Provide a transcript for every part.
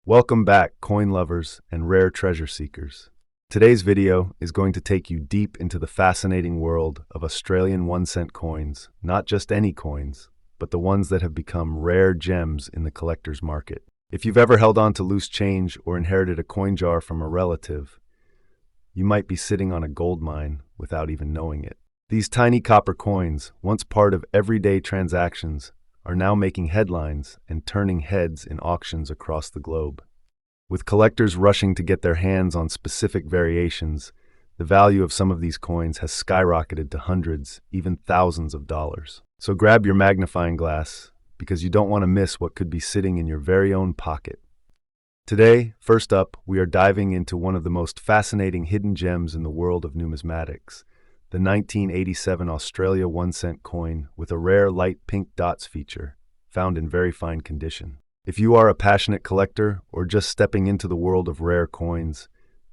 Welcome back, coin lovers and rare treasure seekers. Today's video is going to take you deep into the fascinating world of Australian 1-cent coins, not just any coins, but the ones that have become rare gems in the collector's market. If you've ever held on to loose change or inherited a coin jar from a relative, you might be sitting on a gold mine without even knowing it. These tiny copper coins, once part of everyday transactions, are now making headlines and turning heads in auctions across the globe. With collectors rushing to get their hands on specific variations, the value of some of these coins has skyrocketed to hundreds, even thousands of dollars. So grab your magnifying glass, because you don't want to miss what could be sitting in your very own pocket. Today, first up, we are diving into one of the most fascinating hidden gems in the world of numismatics, the 1987 Australia 1-cent coin with a rare light pink dots feature, found in very fine condition. If you are a passionate collector or just stepping into the world of rare coins,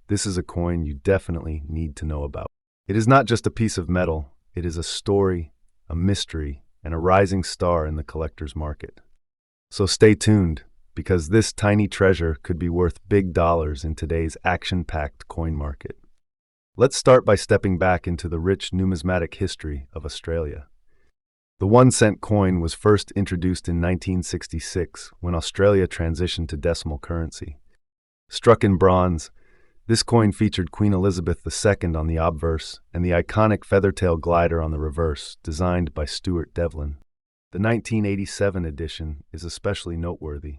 this is a coin you definitely need to know about. It is not just a piece of metal, it is a story, a mystery, and a rising star in the collector's market. So stay tuned, because this tiny treasure could be worth big dollars in today's action-packed coin market. Let's start by stepping back into the rich numismatic history of Australia. The 1-cent coin was first introduced in 1966 when Australia transitioned to decimal currency. Struck in bronze, this coin featured Queen Elizabeth II on the obverse and the iconic feathertail glider on the reverse, designed by Stuart Devlin. The 1987 edition is especially noteworthy.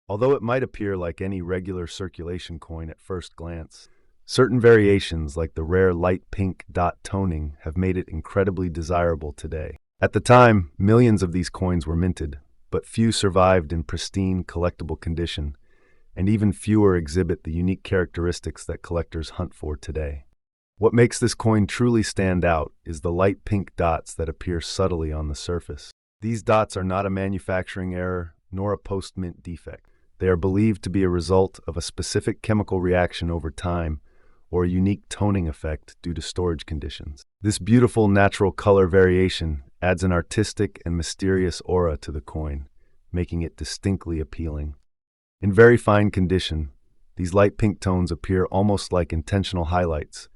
Although it might appear like any regular circulation coin at first glance, certain variations like the rare light pink dot toning have made it incredibly desirable today. At the time, millions of these coins were minted, but few survived in pristine, collectible condition, and even fewer exhibit the unique characteristics that collectors hunt for today. What makes this coin truly stand out is the light pink dots that appear subtly on the surface. These dots are not a manufacturing error nor a post-mint defect. They are believed to be a result of a specific chemical reaction over time or a unique toning effect due to storage conditions. This beautiful natural color variation adds an artistic and mysterious aura to the coin, making it distinctly appealing. In very fine condition, these light pink tones appear almost like intentional highlights,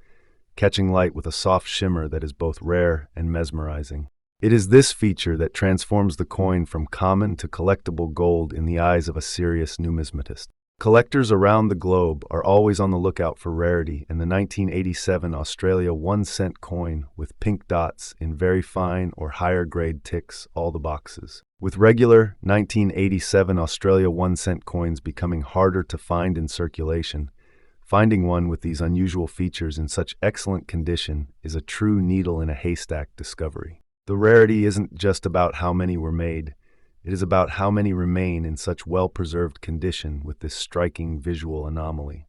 catching light with a soft shimmer that is both rare and mesmerizing. It is this feature that transforms the coin from common to collectible gold in the eyes of a serious numismatist. Collectors around the globe are always on the lookout for rarity, and the 1987 Australia 1-cent coin with pink dots in very fine or higher grade ticks all the boxes. With regular 1987 Australia 1-cent coins becoming harder to find in circulation, finding one with these unusual features in such excellent condition is a true needle in a haystack discovery. The rarity isn't just about how many were made. It is about how many remain in such well-preserved condition with this striking visual anomaly.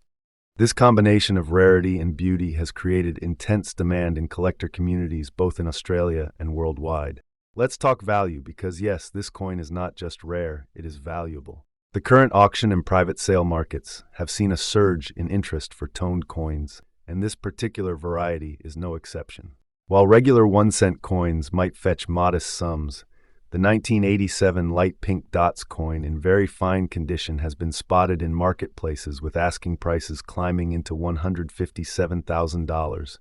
This combination of rarity and beauty has created intense demand in collector communities both in Australia and worldwide. Let's talk value because yes, this coin is not just rare, it is valuable. The current auction and private sale markets have seen a surge in interest for toned coins, and this particular variety is no exception. While regular 1-cent coins might fetch modest sums, the 1987 light pink dots coin in very fine condition has been spotted in marketplaces with asking prices climbing into $157,000,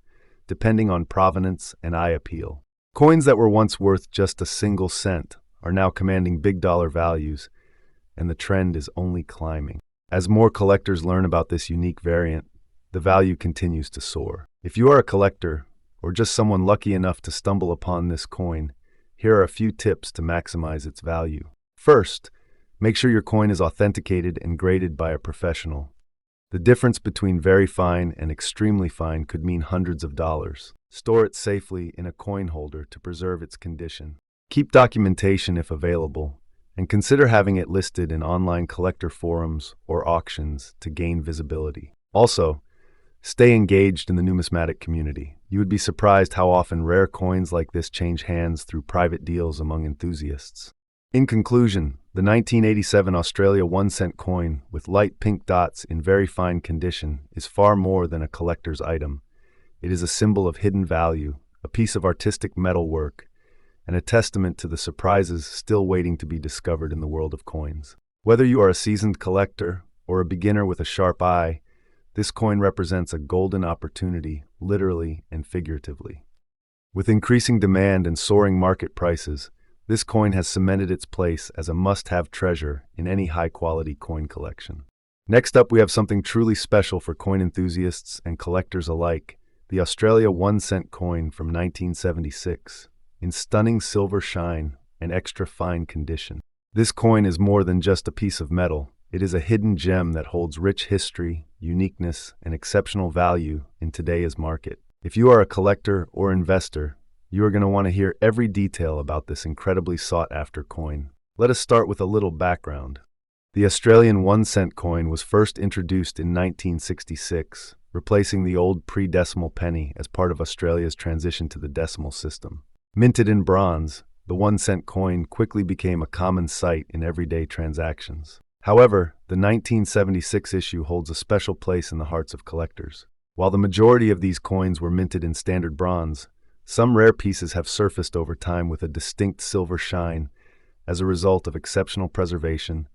depending on provenance and eye appeal. Coins that were once worth just a single cent are now commanding big dollar values, and the trend is only climbing. As more collectors learn about this unique variant, the value continues to soar. If you are a collector, or just someone lucky enough to stumble upon this coin, here are a few tips to maximize its value. First, make sure your coin is authenticated and graded by a professional. The difference between very fine and extremely fine could mean hundreds of dollars. Store it safely in a coin holder to preserve its condition. Keep documentation if available, and consider having it listed in online collector forums or auctions to gain visibility. Also, stay engaged in the numismatic community. You would be surprised how often rare coins like this change hands through private deals among enthusiasts. In conclusion, the 1987 Australia 1-cent coin with light pink dots in very fine condition is far more than a collector's item. It is a symbol of hidden value, a piece of artistic metalwork, and a testament to the surprises still waiting to be discovered in the world of coins. Whether you are a seasoned collector or a beginner with a sharp eye, this coin represents a golden opportunity, literally and figuratively. With increasing demand and soaring market prices, this coin has cemented its place as a must-have treasure in any high-quality coin collection. Next up, we have something truly special for coin enthusiasts and collectors alike, the Australia 1-cent coin from 1976, in stunning silver shine and extra fine condition. This coin is more than just a piece of metal. It is a hidden gem that holds rich history, uniqueness, and exceptional value in today's market. If you are a collector or investor, you are going to want to hear every detail about this incredibly sought-after coin. Let us start with a little background. The Australian 1-cent coin was first introduced in 1966, replacing the old pre-decimal penny as part of Australia's transition to the decimal system. Minted in bronze, the 1-cent coin quickly became a common sight in everyday transactions. However, the 1976 issue holds a special place in the hearts of collectors. While the majority of these coins were minted in standard bronze, some rare pieces have surfaced over time with a distinct silver shine as a result of exceptional preservation,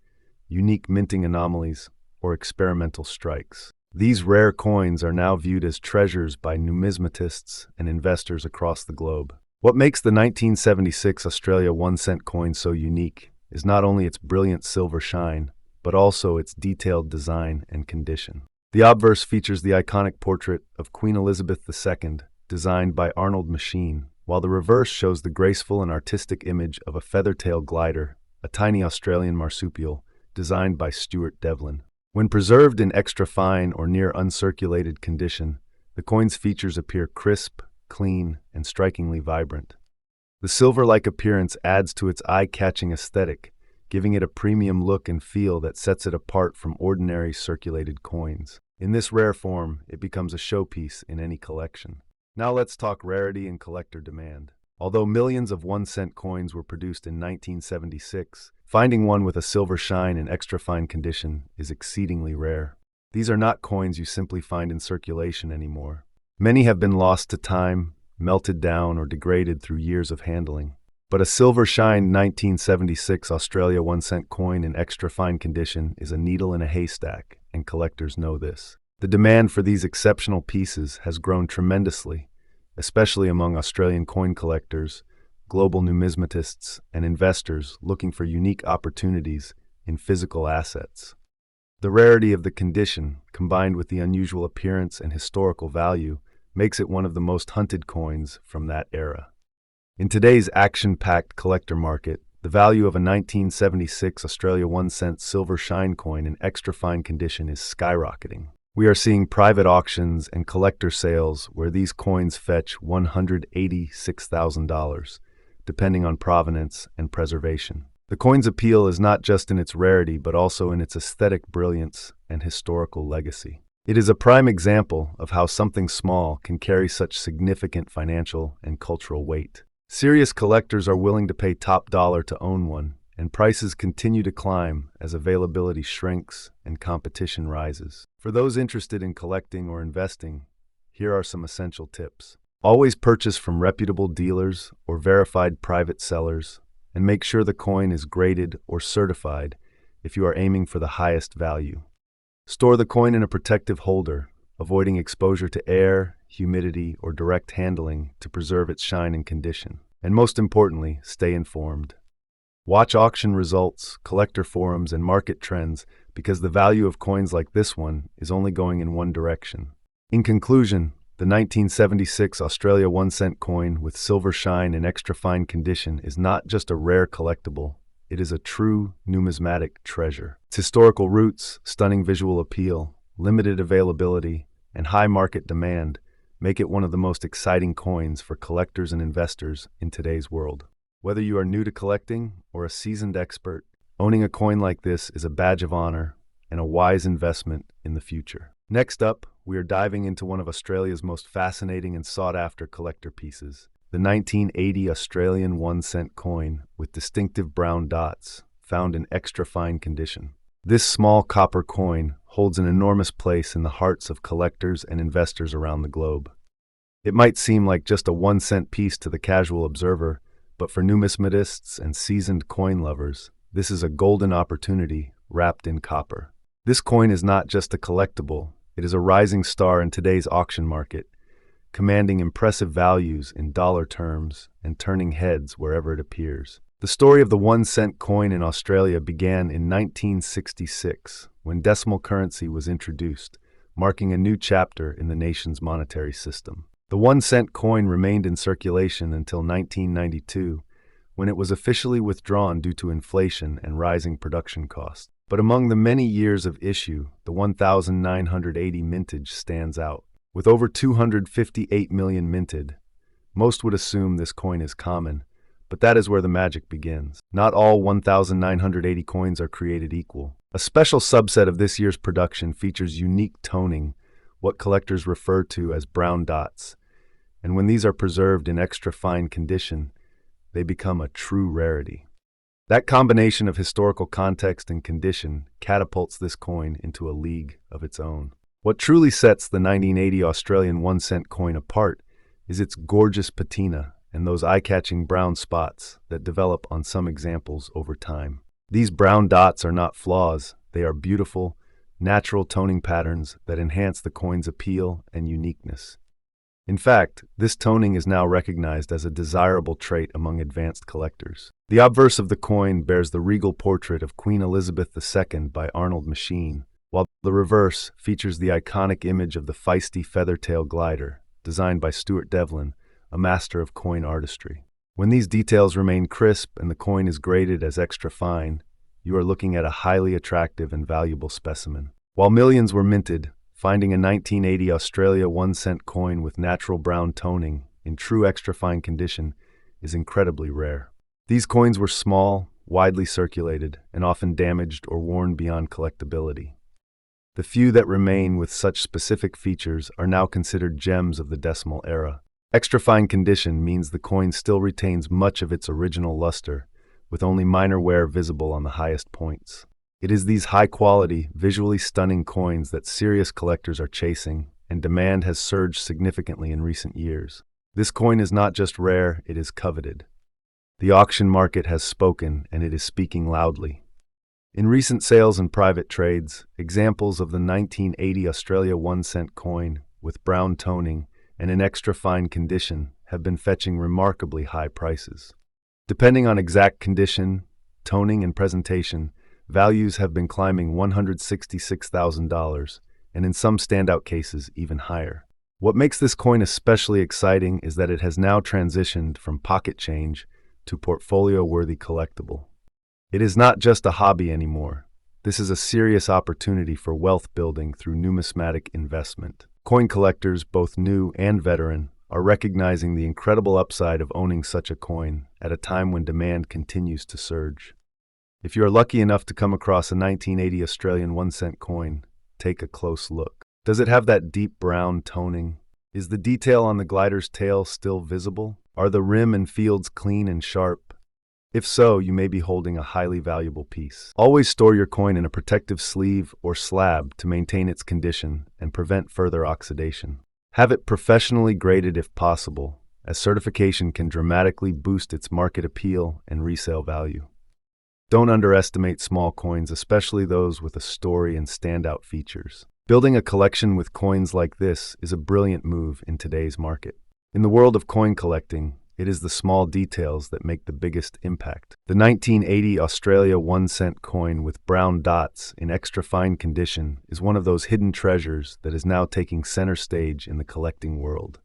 unique minting anomalies, or experimental strikes. These rare coins are now viewed as treasures by numismatists and investors across the globe. What makes the 1976 Australia 1-cent coin so unique is not only its brilliant silver shine, but also its detailed design and condition. The obverse features the iconic portrait of Queen Elizabeth II, designed by Arnold Machin, while the reverse shows the graceful and artistic image of a feather-tail glider, a tiny Australian marsupial, designed by Stuart Devlin. When preserved in extra fine or near uncirculated condition, the coin's features appear crisp, clean, and strikingly vibrant. The silver-like appearance adds to its eye-catching aesthetic, giving it a premium look and feel that sets it apart from ordinary circulated coins. In this rare form, it becomes a showpiece in any collection. Now let's talk rarity and collector demand. Although millions of 1-cent coins were produced in 1976, finding one with a silver shine in extra fine condition is exceedingly rare. These are not coins you simply find in circulation anymore. Many have been lost to time, melted down, or degraded through years of handling. But a silver shine 1976 Australia 1-cent coin in extra fine condition is a needle in a haystack, and collectors know this. The demand for these exceptional pieces has grown tremendously, especially among Australian coin collectors, global numismatists, and investors looking for unique opportunities in physical assets. The rarity of the condition, combined with the unusual appearance and historical value, makes it one of the most hunted coins from that era. In today's action-packed collector market, the value of a 1976 Australia 1-cent silver shine coin in extra fine condition is skyrocketing. We are seeing private auctions and collector sales where these coins fetch $186,000, depending on provenance and preservation. The coin's appeal is not just in its rarity, but also in its aesthetic brilliance and historical legacy. It is a prime example of how something small can carry such significant financial and cultural weight. Serious collectors are willing to pay top dollar to own one, and prices continue to climb as availability shrinks and competition rises. For those interested in collecting or investing, here are some essential tips. Always purchase from reputable dealers or verified private sellers, and make sure the coin is graded or certified if you are aiming for the highest value. Store the coin in a protective holder, avoiding exposure to air, humidity, or direct handling to preserve its shine and condition. And most importantly, stay informed. Watch auction results, collector forums, and market trends because the value of coins like this one is only going in one direction. In conclusion, the 1976 Australia 1-cent coin with silver shine and extra fine condition is not just a rare collectible, it is a true numismatic treasure. Its historical roots, stunning visual appeal, limited availability, and high market demand make it one of the most exciting coins for collectors and investors in today's world. Whether you are new to collecting or a seasoned expert, owning a coin like this is a badge of honor and a wise investment in the future. Next up, we are diving into one of Australia's most fascinating and sought-after collector pieces, the 1980 Australian 1-cent coin with distinctive brown dots, found in extra fine condition. This small copper coin holds an enormous place in the hearts of collectors and investors around the globe. It might seem like just a 1-cent piece to the casual observer, but for numismatists and seasoned coin lovers, this is a golden opportunity wrapped in copper. This coin is not just a collectible, it is a rising star in today's auction market, commanding impressive values in dollar terms and turning heads wherever it appears. The story of the 1-cent coin in Australia began in 1966, when decimal currency was introduced, marking a new chapter in the nation's monetary system. The 1-cent coin remained in circulation until 1992, when it was officially withdrawn due to inflation and rising production costs. But among the many years of issue, the 1980 mintage stands out. With over 258 million minted, most would assume this coin is common, but that is where the magic begins. Not all 1980 coins are created equal. A special subset of this year's production features unique toning, what collectors refer to as brown dots, and when these are preserved in extra fine condition, they become a true rarity. That combination of historical context and condition catapults this coin into a league of its own. What truly sets the 1980 Australian 1-cent coin apart is its gorgeous patina and those eye-catching brown spots that develop on some examples over time. These brown dots are not flaws, they are beautiful, natural toning patterns that enhance the coin's appeal and uniqueness. In fact, this toning is now recognized as a desirable trait among advanced collectors. The obverse of the coin bears the regal portrait of Queen Elizabeth II by Arnold Machine, while the reverse features the iconic image of the feisty feathertail glider, designed by Stuart Devlin, a master of coin artistry. When these details remain crisp and the coin is graded as extra fine, you are looking at a highly attractive and valuable specimen. While millions were minted, finding a 1980 Australia 1-cent coin with natural brown toning in true extra fine condition is incredibly rare. These coins were small, widely circulated, and often damaged or worn beyond collectability. The few that remain with such specific features are now considered gems of the decimal era. Extra fine condition means the coin still retains much of its original luster, with only minor wear visible on the highest points. It is these high-quality, visually stunning coins that serious collectors are chasing, and demand has surged significantly in recent years. This coin is not just rare, it is coveted. The auction market has spoken, and it is speaking loudly. In recent sales and private trades, examples of the 1980 Australia 1-cent coin, with brown toning and in extra fine condition, have been fetching remarkably high prices. Depending on exact condition, toning, and presentation, values have been climbing $166,000, and in some standout cases, even higher. What makes this coin especially exciting is that it has now transitioned from pocket change to portfolio-worthy collectible. It is not just a hobby anymore. This is a serious opportunity for wealth building through numismatic investment. Coin collectors, both new and veteran, are recognizing the incredible upside of owning such a coin at a time when demand continues to surge. If you are lucky enough to come across a 1980 Australian 1-cent coin, take a close look. Does it have that deep brown toning? Is the detail on the glider's tail still visible? Are the rim and fields clean and sharp? If so, you may be holding a highly valuable piece. Always store your coin in a protective sleeve or slab to maintain its condition and prevent further oxidation. Have it professionally graded if possible, as certification can dramatically boost its market appeal and resale value. Don't underestimate small coins, especially those with a story and standout features. Building a collection with coins like this is a brilliant move in today's market. In the world of coin collecting, it is the small details that make the biggest impact. The 1980 Australia 1-cent coin with brown dots in extra fine condition is one of those hidden treasures that is now taking center stage in the collecting world.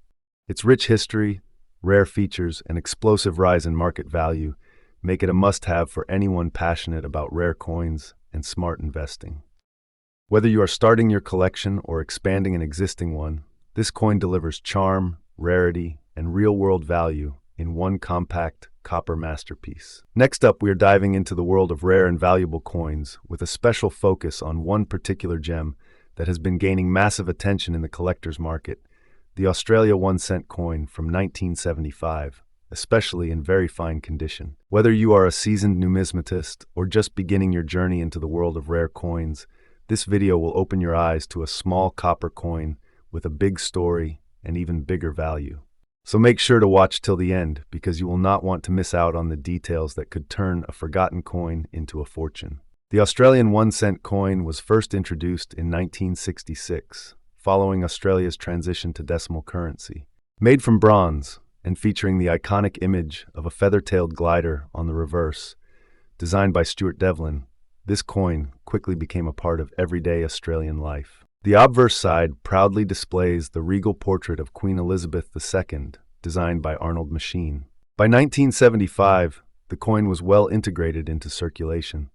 Its rich history, rare features, and explosive rise in market value make it a must-have for anyone passionate about rare coins and smart investing. Whether you are starting your collection or expanding an existing one, this coin delivers charm, rarity, and real-world value in one compact copper masterpiece. Next up, we are diving into the world of rare and valuable coins with a special focus on one particular gem that has been gaining massive attention in the collector's market, the Australia 1-cent coin from 1975, especially in very fine condition. Whether you are a seasoned numismatist or just beginning your journey into the world of rare coins, this video will open your eyes to a small copper coin with a big story and even bigger value. So make sure to watch till the end, because you will not want to miss out on the details that could turn a forgotten coin into a fortune. The Australian 1 cent coin was first introduced in 1966, following Australia's transition to decimal currency. Made from bronze and featuring the iconic image of a feather-tailed glider on the reverse, designed by Stuart Devlin, this coin quickly became a part of everyday Australian life. The obverse side proudly displays the regal portrait of Queen Elizabeth II, designed by Arnold Machin. By 1975, the coin was well integrated into circulation,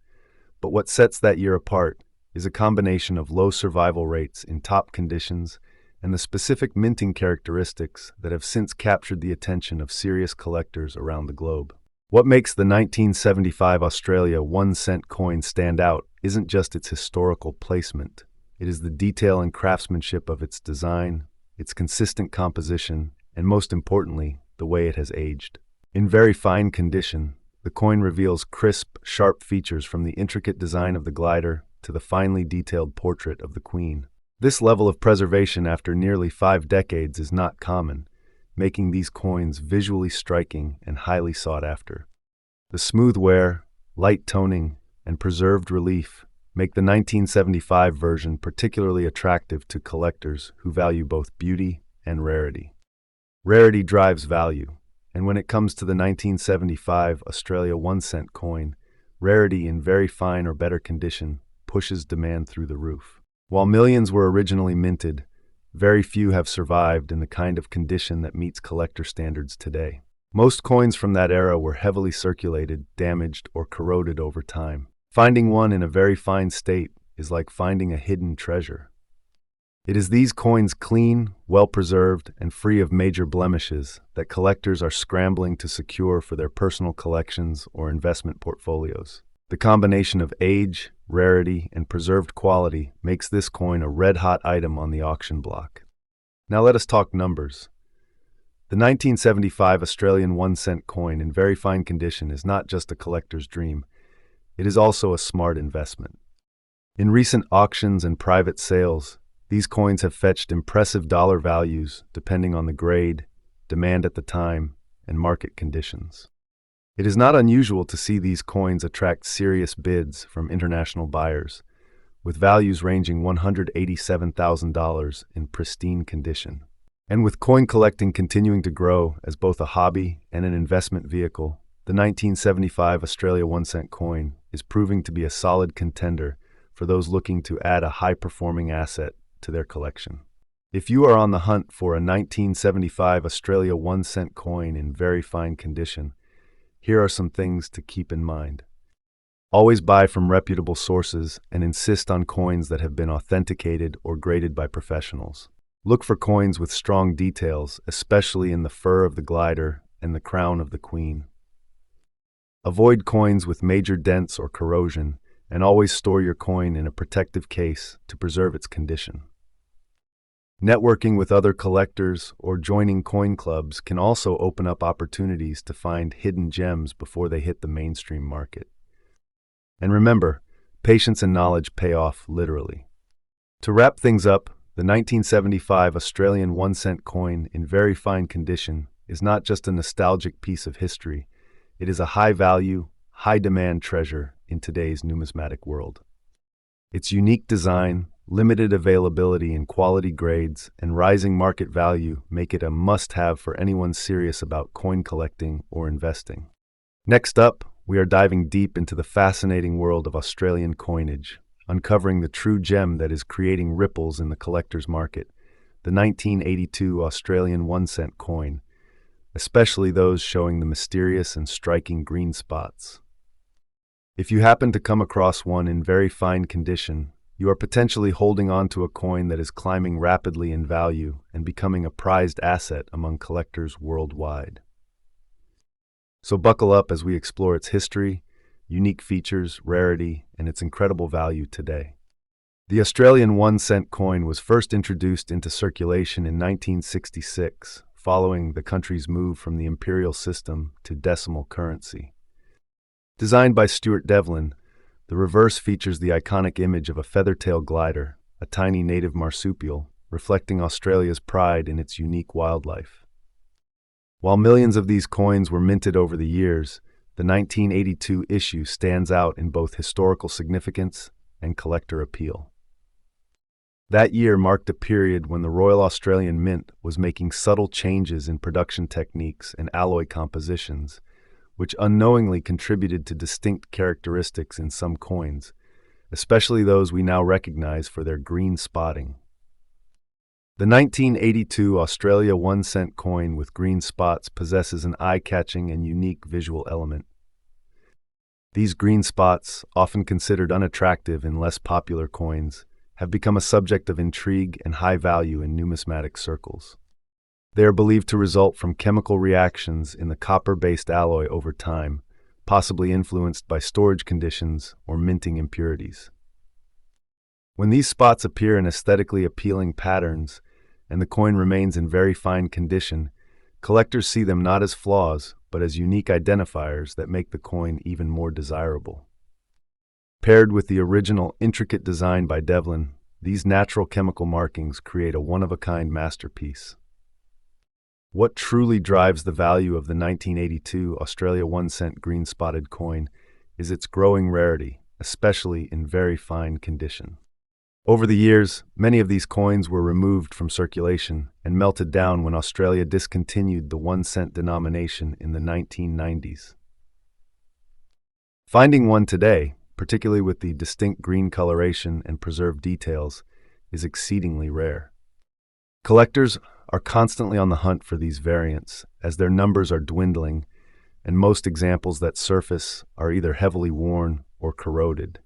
but what sets that year apart is a combination of low survival rates in top conditions and the specific minting characteristics that have since captured the attention of serious collectors around the globe. What makes the 1975 Australia 1 cent coin stand out isn't just its historical placement. It is the detail and craftsmanship of its design, its consistent composition, and most importantly, the way it has aged. In very fine condition, the coin reveals crisp, sharp features from the intricate design of the glider to the finely detailed portrait of the Queen. This level of preservation after nearly 5 decades is not common, making these coins visually striking and highly sought after. The smooth wear, light toning, and preserved relief make the 1975 version particularly attractive to collectors who value both beauty and rarity. Rarity drives value, and when it comes to the 1975 Australia 1 cent coin, rarity in very fine or better condition pushes demand through the roof. While millions were originally minted, very few have survived in the kind of condition that meets collector standards today. Most coins from that era were heavily circulated, damaged, or corroded over time. Finding one in a very fine state is like finding a hidden treasure. It is these coins clean, well-preserved, and free of major blemishes that collectors are scrambling to secure for their personal collections or investment portfolios. The combination of age, rarity, and preserved quality makes this coin a red-hot item on the auction block. Now let us talk numbers. The 1975 Australian 1 cent coin in very fine condition is not just a collector's dream. It is also a smart investment. In recent auctions and private sales, these coins have fetched impressive dollar values depending on the grade, demand at the time, and market conditions. It is not unusual to see these coins attract serious bids from international buyers, with values ranging $187,000 in pristine condition. And with coin collecting continuing to grow as both a hobby and an investment vehicle, the 1975 Australia 1 cent coin is proving to be a solid contender for those looking to add a high-performing asset to their collection. If you are on the hunt for a 1975 Australia 1 cent coin in very fine condition, here are some things to keep in mind. Always buy from reputable sources and insist on coins that have been authenticated or graded by professionals. Look for coins with strong details, especially in the fur of the glider and the crown of the Queen. Avoid coins with major dents or corrosion, and always store your coin in a protective case to preserve its condition. Networking with other collectors or joining coin clubs can also open up opportunities to find hidden gems before they hit the mainstream market. And remember, patience and knowledge pay off literally. To wrap things up, the 1975 Australian 1 cent coin in very fine condition is not just a nostalgic piece of history, it is a high-value, high-demand treasure in today's numismatic world. Its unique design, limited availability in quality grades, and rising market value make it a must-have for anyone serious about coin collecting or investing. Next up, we are diving deep into the fascinating world of Australian coinage, uncovering the true gem that is creating ripples in the collector's market, the 1982 Australian 1 cent coin, especially those showing the mysterious and striking green spots. If you happen to come across one in very fine condition, you are potentially holding on to a coin that is climbing rapidly in value and becoming a prized asset among collectors worldwide. So buckle up as we explore its history, unique features, rarity, and its incredible value today. The Australian 1 cent coin was first introduced into circulation in 1966, following the country's move from the imperial system to decimal currency. Designed by Stuart Devlin, the reverse features the iconic image of a feather-tail glider, a tiny native marsupial, reflecting Australia's pride in its unique wildlife. While millions of these coins were minted over the years, the 1982 issue stands out in both historical significance and collector appeal. That year marked a period when the Royal Australian Mint was making subtle changes in production techniques and alloy compositions, which unknowingly contributed to distinct characteristics in some coins, especially those we now recognize for their green spotting. The 1982 Australia 1-cent coin with green spots possesses an eye-catching and unique visual element. These green spots, often considered unattractive in less popular coins, have become a subject of intrigue and high value in numismatic circles. They are believed to result from chemical reactions in the copper-based alloy over time, possibly influenced by storage conditions or minting impurities. When these spots appear in aesthetically appealing patterns and the coin remains in very fine condition, collectors see them not as flaws, but as unique identifiers that make the coin even more desirable. Paired with the original intricate design by Devlin, these natural chemical markings create a one-of-a-kind masterpiece. What truly drives the value of the 1982 Australia 1-cent green-spotted coin is its growing rarity, especially in very fine condition. Over the years, many of these coins were removed from circulation and melted down when Australia discontinued the 1-cent denomination in the 1990s. Finding one today, particularly with the distinct green coloration and preserved details, is exceedingly rare. Collectors are constantly on the hunt for these variants, as their numbers are dwindling, and most examples that surface are either heavily worn or corroded.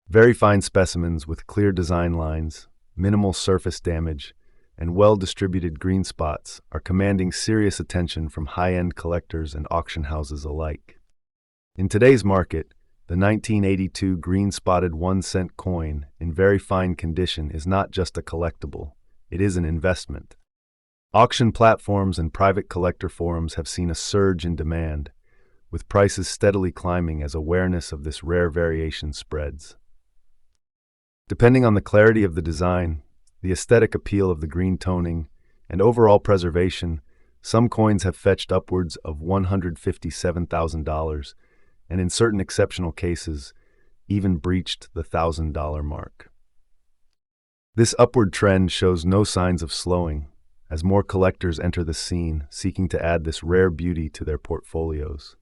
Very fine specimens with clear design lines, minimal surface damage, and well-distributed green spots are commanding serious attention from high-end collectors and auction houses alike. In today's market, the 1982 green-spotted 1-cent coin in very fine condition is not just a collectible, it is an investment. Auction platforms and private collector forums have seen a surge in demand, with prices steadily climbing as awareness of this rare variation spreads. Depending on the clarity of the design, the aesthetic appeal of the green toning, and overall preservation, some coins have fetched upwards of $157,000, and in certain exceptional cases, even breached the $1,000 mark. This upward trend shows no signs of slowing, as more collectors enter the scene seeking to add this rare beauty to their portfolios.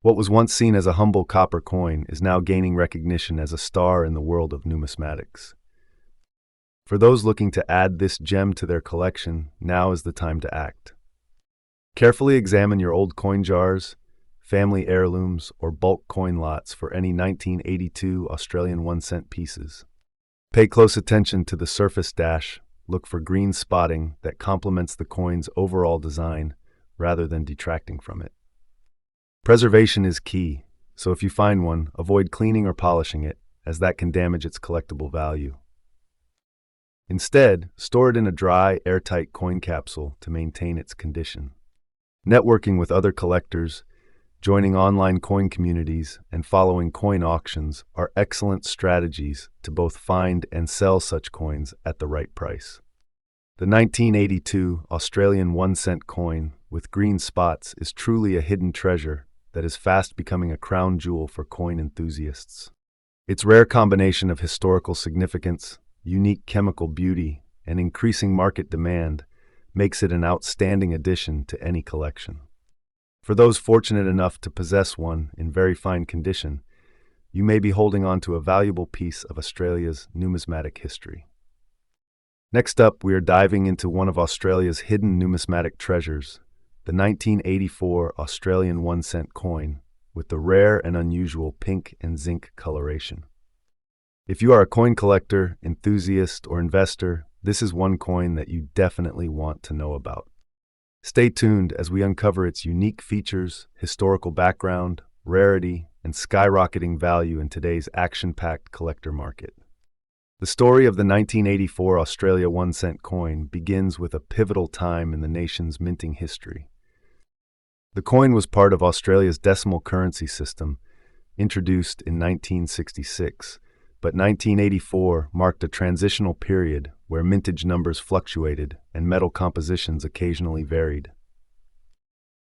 What was once seen as a humble copper coin is now gaining recognition as a star in the world of numismatics. For those looking to add this gem to their collection, now is the time to act. Carefully examine your old coin jars, family heirlooms, or bulk coin lots for any 1982 Australian 1-cent pieces. Pay close attention to the surface dash, look for green spotting that complements the coin's overall design rather than detracting from it. Preservation is key, so if you find one, avoid cleaning or polishing it, as that can damage its collectible value. Instead, store it in a dry, airtight coin capsule to maintain its condition. Networking with other collectors, joining online coin communities, and following coin auctions are excellent strategies to both find and sell such coins at the right price. The 1982 Australian 1-cent coin with green spots is truly a hidden treasure that is fast becoming a crown jewel for coin enthusiasts. Its rare combination of historical significance, unique chemical beauty, and increasing market demand makes it an outstanding addition to any collection. For those fortunate enough to possess one in very fine condition, you may be holding on to a valuable piece of Australia's numismatic history. Next up, we are diving into one of Australia's hidden numismatic treasures, the 1984 Australian 1-cent coin with the rare and unusual pink and zinc coloration. If you are a coin collector, enthusiast, or investor, this is one coin that you definitely want to know about. Stay tuned as we uncover its unique features, historical background, rarity, and skyrocketing value in today's action-packed collector market. The story of the 1984 Australia 1-cent coin begins with a pivotal time in the nation's minting history. The coin was part of Australia's decimal currency system, introduced in 1966, but 1984 marked a transitional period where mintage numbers fluctuated and metal compositions occasionally varied.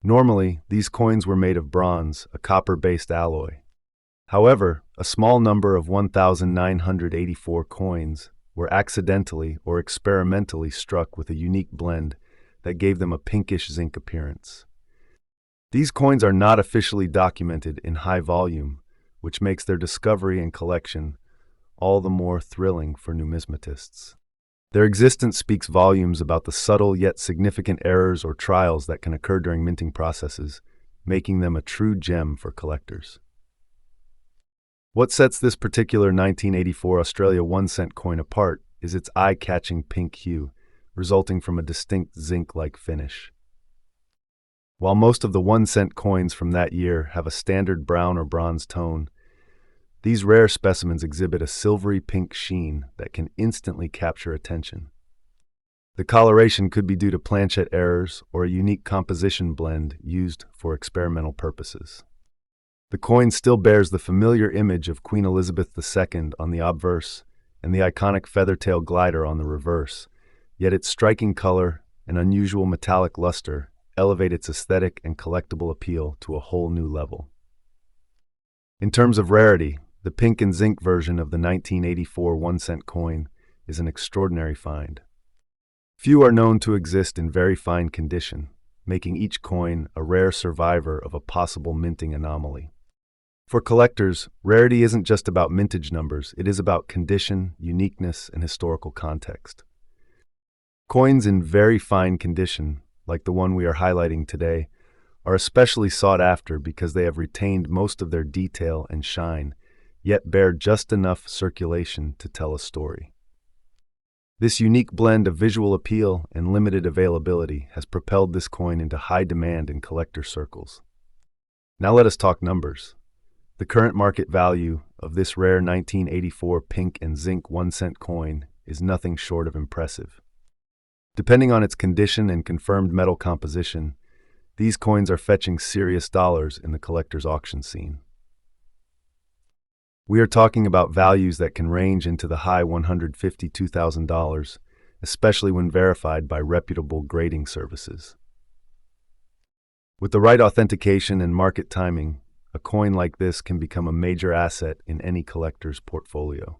Normally, these coins were made of bronze, a copper-based alloy. However, a small number of 1,984 coins were accidentally or experimentally struck with a unique blend that gave them a pinkish zinc appearance. These coins are not officially documented in high volume, which makes their discovery and collection all the more thrilling for numismatists. Their existence speaks volumes about the subtle yet significant errors or trials that can occur during minting processes, making them a true gem for collectors. What sets this particular 1984 Australia 1-cent coin apart is its eye-catching pink hue, resulting from a distinct zinc-like finish. While most of the 1-cent coins from that year have a standard brown or bronze tone, these rare specimens exhibit a silvery pink sheen that can instantly capture attention. The coloration could be due to planchet errors or a unique composition blend used for experimental purposes. The coin still bears the familiar image of Queen Elizabeth II on the obverse and the iconic feathertail glider on the reverse, yet its striking color and unusual metallic luster elevate its aesthetic and collectible appeal to a whole new level. In terms of rarity, the pink and zinc version of the 1984 1-cent coin is an extraordinary find. Few are known to exist in very fine condition, making each coin a rare survivor of a possible minting anomaly. For collectors, rarity isn't just about mintage numbers, it is about condition, uniqueness, and historical context. Coins in very fine condition, like the one we are highlighting today, are especially sought after because they have retained most of their detail and shine, yet bear just enough circulation to tell a story. This unique blend of visual appeal and limited availability has propelled this coin into high demand in collector circles. Now let us talk numbers. The current market value of this rare 1984 pink and zinc 1-cent coin is nothing short of impressive. Depending on its condition and confirmed metal composition, these coins are fetching serious dollars in the collector's auction scene. We are talking about values that can range into the high $152,000, especially when verified by reputable grading services. With the right authentication and market timing, a coin like this can become a major asset in any collector's portfolio.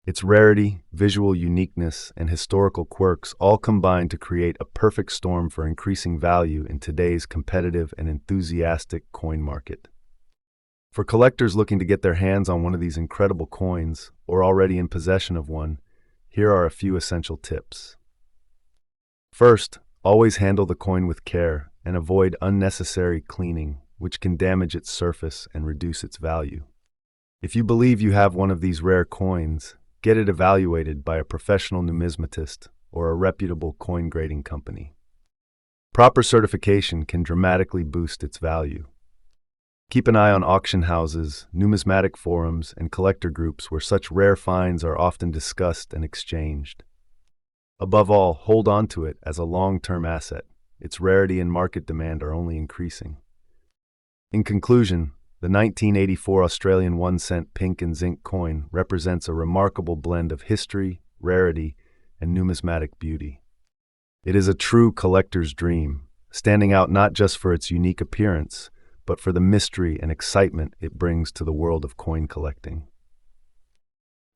Its rarity, visual uniqueness, and historical quirks all combine to create a perfect storm for increasing value in today's competitive and enthusiastic coin market. For collectors looking to get their hands on one of these incredible coins, or already in possession of one, here are a few essential tips. First, always handle the coin with care and avoid unnecessary cleaning, which can damage its surface and reduce its value. If you believe you have one of these rare coins, get it evaluated by a professional numismatist or a reputable coin grading company. Proper certification can dramatically boost its value. Keep an eye on auction houses, numismatic forums, and collector groups where such rare finds are often discussed and exchanged. Above all, hold on to it as a long-term asset. Its rarity and market demand are only increasing. In conclusion, the 1984 Australian 1-cent pink and zinc coin represents a remarkable blend of history, rarity, and numismatic beauty. It is a true collector's dream, standing out not just for its unique appearance, but for the mystery and excitement it brings to the world of coin collecting.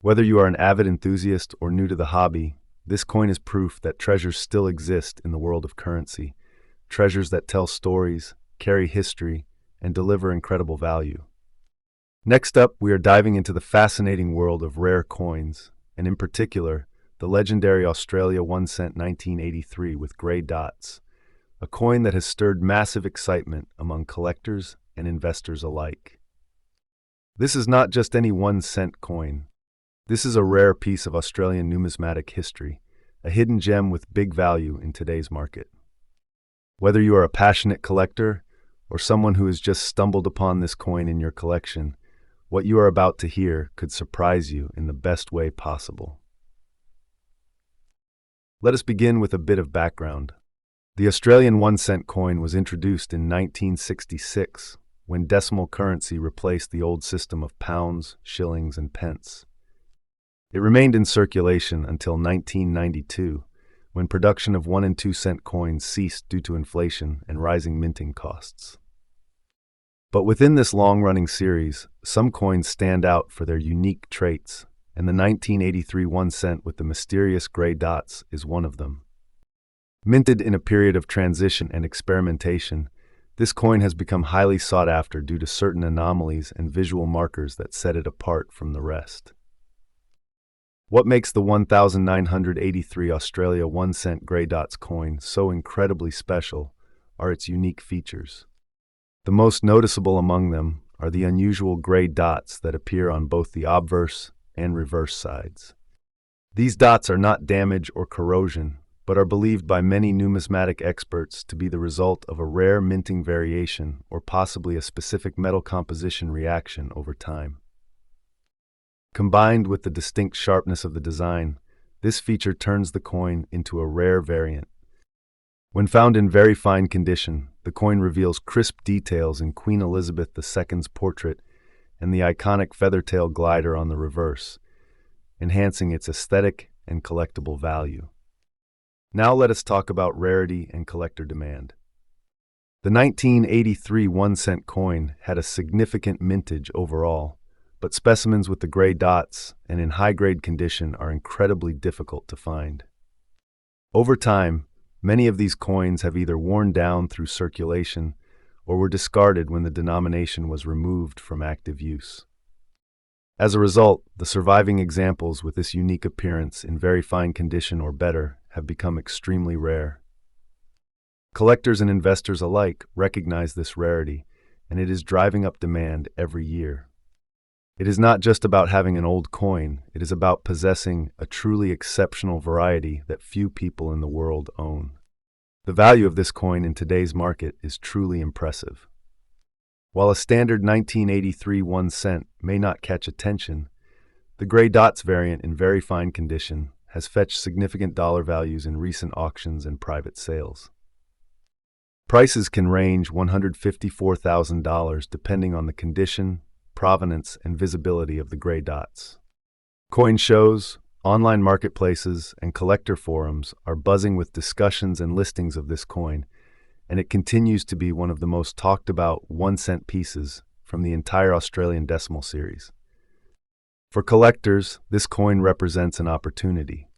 Whether you are an avid enthusiast or new to the hobby, this coin is proof that treasures still exist in the world of currency, treasures that tell stories, carry history, and deliver incredible value. Next up, we are diving into the fascinating world of rare coins, and in particular, the legendary Australia 1-cent 1983 with gray dots, a coin that has stirred massive excitement among collectors and investors alike. This is not just any 1-cent coin. This is a rare piece of Australian numismatic history, a hidden gem with big value in today's market. Whether you are a passionate collector or someone who has just stumbled upon this coin in your collection, what you are about to hear could surprise you in the best way possible. Let us begin with a bit of background. The Australian 1-cent coin was introduced in 1966, when decimal currency replaced the old system of pounds, shillings, and pence. It remained in circulation until 1992, when production of 1 and 2 cent coins ceased due to inflation and rising minting costs. But within this long-running series, some coins stand out for their unique traits, and the 1983 1 cent with the mysterious gray dots is one of them. Minted in a period of transition and experimentation, this coin has become highly sought after due to certain anomalies and visual markers that set it apart from the rest. What makes the 1983 Australia 1 cent grey dots coin so incredibly special are its unique features. The most noticeable among them are the unusual grey dots that appear on both the obverse and reverse sides. These dots are not damage or corrosion, but are believed by many numismatic experts to be the result of a rare minting variation or possibly a specific metal composition reaction over time. Combined with the distinct sharpness of the design, this feature turns the coin into a rare variant. When found in very fine condition, the coin reveals crisp details in Queen Elizabeth II's portrait and the iconic feathertail glider on the reverse, enhancing its aesthetic and collectible value. Now let us talk about rarity and collector demand. The 1983 1 cent coin had a significant mintage overall, but specimens with the gray dots and in high-grade condition are incredibly difficult to find. Over time, many of these coins have either worn down through circulation or were discarded when the denomination was removed from active use. As a result, the surviving examples with this unique appearance in very fine condition or better have become extremely rare. Collectors and investors alike recognize this rarity, and it is driving up demand every year. It is not just about having an old coin, it is about possessing a truly exceptional variety that few people in the world own. The value of this coin in today's market is truly impressive. While a standard 1983 1 cent may not catch attention, the gray dots variant in very fine condition has fetched significant dollar values in recent auctions and private sales. Prices can range $154,000 depending on the condition, provenance, and visibility of the gray dots. Coin shows, online marketplaces, and collector forums are buzzing with discussions and listings of this coin, and it continues to be one of the most talked about 1 cent pieces from the entire Australian decimal series. For collectors, this coin represents an opportunity.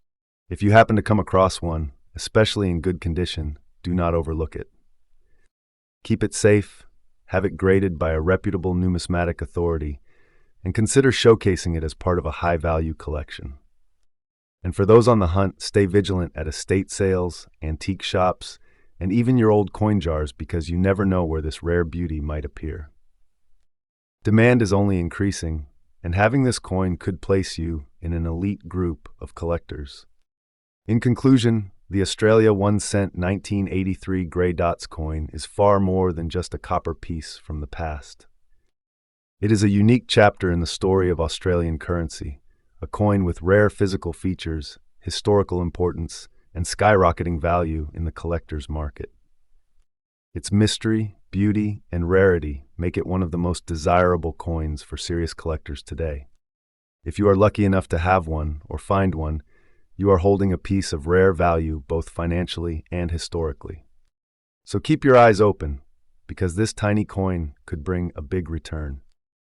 If you happen to come across one, especially in good condition, do not overlook it. Keep it safe, have it graded by a reputable numismatic authority, and consider showcasing it as part of a high-value collection. And for those on the hunt, stay vigilant at estate sales, antique shops, and even your old coin jars because you never know where this rare beauty might appear. Demand is only increasing, and having this coin could place you in an elite group of collectors. In conclusion, the Australia 1 cent 1983 grey dots coin is far more than just a copper piece from the past. It is a unique chapter in the story of Australian currency, a coin with rare physical features, historical importance, and skyrocketing value in the collector's market. Its mystery, beauty, and rarity make it one of the most desirable coins for serious collectors today. If you are lucky enough to have one or find one, you are holding a piece of rare value both financially and historically. So keep your eyes open, because this tiny coin could bring a big return.